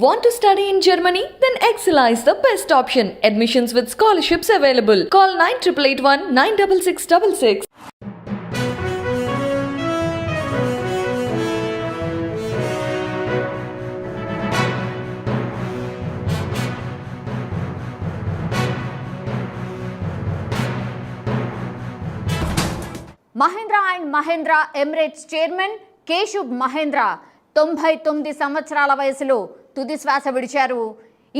Want to study in Germany? Then Excella is the best option. Admissions with scholarships available. Call 9881 96666. Mahindra and Mahindra emeritus chairman Keshub Mahindra 99 సంవత్సరాల వయసులో తుది శ్వాస విడిచారు.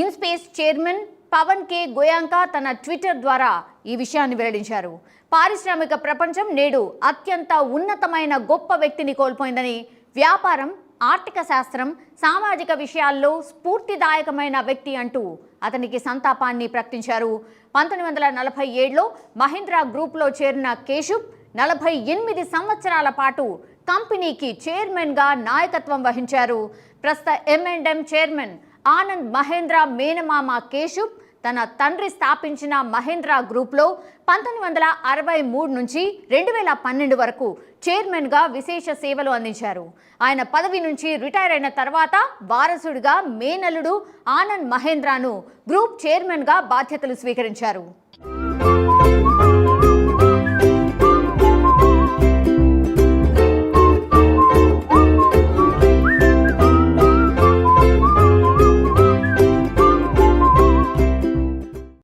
INSPACe chairman Pawan K Goenka తన Twitter ద్వారా ఈ విషయాన్ని వెల్లడించారు. పారిశ్రామిక ప్రపంచం నేడు అత్యంత ఉన్నతమైన గొప్ప వ్యక్తిని కోల్పోయిందని, వ్యాపారం, ఆర్థిక శాస్త్రం, సామాజిక విషయాల్లో స్ఫూర్తిదాయకమైన వ్యక్తి అంటూ అతనికి సంతాపాన్ని ప్రకటించారు. 1947లో మహీంద్రా గ్రూప్లో చేరిన కేశుబ్ 48 సంవత్సరాల పాటు కంపెనీకి చైర్మన్గా నాయకత్వం వహించారు. ప్రస్తుత M&M చైర్మన్ ఆనంద్ మహేంద్ర మేనమామ కేశుబ్ తన తండ్రి స్థాపించిన మహేంద్రా గ్రూప్లో 1963 నుంచి 2012 వరకు చైర్మన్గా విశేష సేవలు అందించారు. ఆయన పదవి నుంచి రిటైర్ అయిన తర్వాత వారసుడిగా మేనల్లుడు ఆనంద్ మహేంద్రను గ్రూప్ చైర్మన్గా బాధ్యతలు స్వీకరించారు.